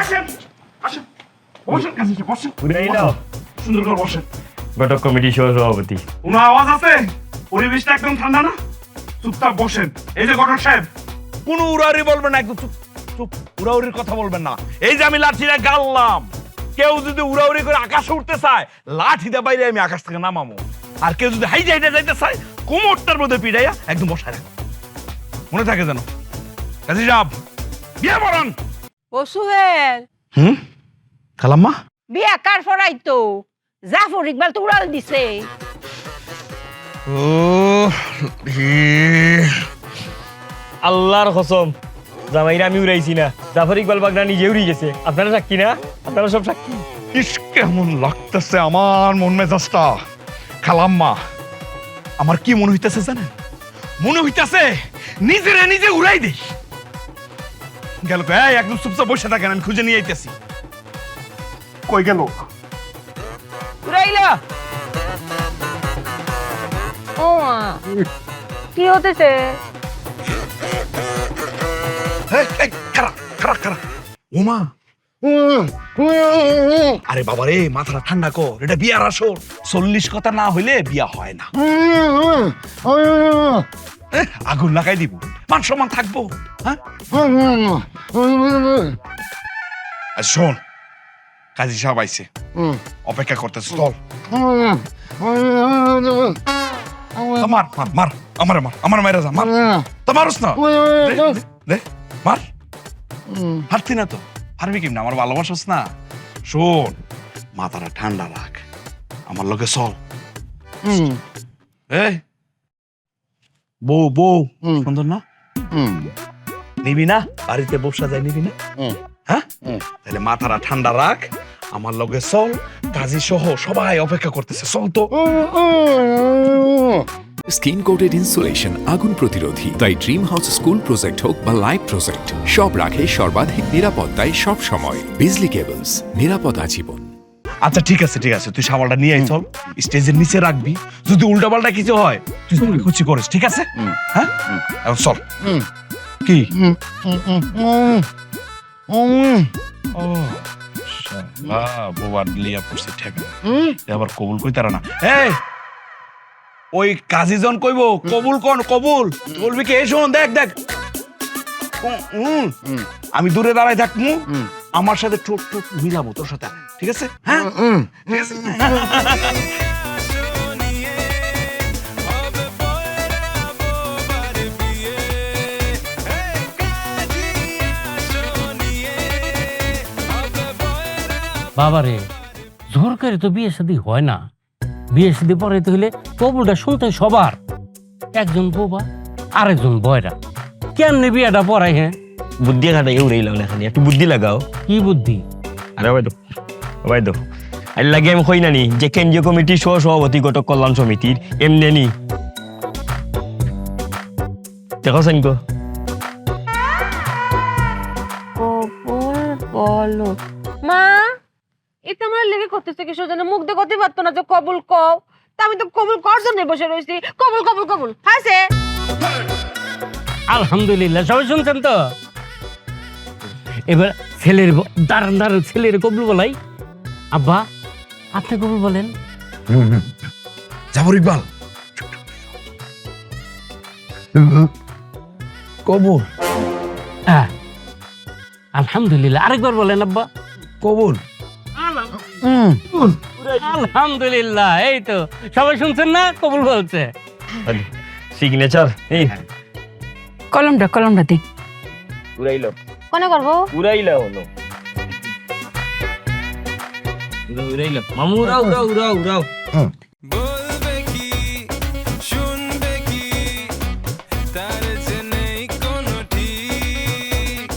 আসেন আসেন বসেন কাছে বসেন সুন্দর করে বসেন। ঘটক কমিটি সভাপতি। কোনো আওয়াজ আছে? পরিবেশটা একদম ঠান্ডা না? চুপচাপ বসেন। এই যে ঘটক সাহেব, কোনো উড়াউড়ি বলবেন না, একদম চুপ চুপ, উড়াউড়ির কথা বলবেন না। এই যে আমি লাঠিটা গাললাম, কেউ যদি উড়াউড়ি করে আকাশে উঠতে চায় লাঠিটা বাইরে আমি আকাশ থেকে নামামো, আর কেউ যদি হাইজা হাইজা যাইতে চায় কোমরটার মধ্যে পিড়াইয়া একদম বসায় রাখো, মনে থাকে যেন। কাজী সাহেব বিয়ে পড়ান। ও সুহেল, খালাম্মা বিয়া কার ফরাইতো? জাফর ইকবাল তো উড়াল দিছে। ও আল্লাহর কসম, জামাইরা আমি উড়াইছি না, জাফর ইকবাল বাগনা নিজে উড়ে গেছে। আপনারা সাক্ষী না? আপনারা সব সাক্ষী। ইস কেমন লাগতেছে আমার মন মেজাজটা। খালাম্মা আমার কি মনে হইতেছে জানেন? মনে হইতেছে নিজেরা নিজে উড়াই দেই। গেল তো একদম চুপচাপ বসে থাকেন, আমি খুঁজে নিয়ে আইতেছি। কই গেল? উড়াইলা ও মা, কি হতেছে? খারা খারা খারা ওমা, আরে বাবা রে, মাথাটা ঠান্ডা কর, এটা বিয়ার আসর। 40 কথা না হইলে বিয়া হয় না। আগুন লাগাই দিব, মান সম্মান থাকবো। হ্যাঁ শোন, কাজী সাহেব আইছে, অপেক্ষা করতেছে, চল। মার মার মার, আমার মার, আমার মায়েরা যা, মার। তো মারুস না, দে মার। হারতি না তো, হারবি কেমন? আমার ভালোবাসস না। শোন, মাথাটা ঠান্ডা রাখ, আমার লোকে চল। এই বউ বউ সুন্দর না? নিবি না? বাড়িতে বসা যায়, নিবি না? হ্যাঁ, তাহলে মাথাটা ঠান্ডা রাখ, আমার লগে চল। কাজী সহ সবাই অপেক্ষা করতেছে, চল তো। স্কিন কোটেড ইনসুলেশন আগুন প্রতিরোধী, তাই ড্রিম হাউস স্কুল প্রজেক্ট হোক বা লাইফ প্রজেক্ট, সব রাখে সর্বাধিক নিরাপত্তায় সব সময়। বিজলি কেবলস, নিরাপদ আজীবন। আচ্ছা ঠিক আছে ঠিক আছে, তুই সাবালটা নিয়ে আই, চল। স্টেজের নিচে রাখবি, যদি উল্টা পাল্টা কিছু হয় তুই খুশি করিস, ঠিক আছে? হ্যাঁ, এখন চল। কি ও বাবা লিয়া পড়ছে, ঠিক আবার কবুল কই তারা না। এই ওই কাজীজন কইব কবুল কোন কবুল বলবি কি? এই শোন, দেখ দেখ, আমি দূরে দাঁড়াই থাকবো, আমার সাথে ঠোঁট ঠোঁট মিলাবো তোর সাথে, ঠিক আছে? হ্যাঁ ঠিক আছে। বাবারে, সরকারি তো বিয়ে শাদী হয় না। বিয়ে শাদী পড়াইতে হইলে কবুলটা শুনতে সবার, একজন বোবা আরেকজন বয়রা। কেমনে বিয়েটা পড়াই? হ্যাঁ, বুদ্ধি খাটাই উড়াইলাম এখানে, একটু বুদ্ধি লাগাও। কি বুদ্ধি? আরে ভাই দো আর লাগে আমি কই নানি যে কেন্দ্রীয় কমিটির সহ সভাপতি ঘটক কল্যাণ সমিতির এমনি নি দেখো সাইনকো কবুল বলো। মা, এটা আমার লেগে করতেছে কি সেজন্য মুখ দিয়ে করতে পারতো না যে কবুল কও। তা আমি তো কবুল কর জন্য বসে রইছি। কবুল কবুল কবুল হাসে। আলহামদুলিল্লাহ, সবাই শুনছেন তো? এবার ছেলের দাঁড়ান দাঁড়ান, ছেলের কবুল বলাই। আব্বা, আপনি কবুল বলেন। জাফর ইকবাল কবুল। হ্যাঁ, আলহামদুলিল্লাহ। আরেকবার বলেন আব্বা। কবুল। আলহামদুলিল্লাহ। এই তো সবাই শুনছেন না? কবুল বলছে। সিগনেচার এই কলমটা দিক। উড়াইলো কোনে করব? উড়াইলা হলো, উড়াইলো মামু, উড়াও উড়াও উড়াও উড়াও। বলবে কি শুনবে কি, তার যে নেই কোনো ঠিক।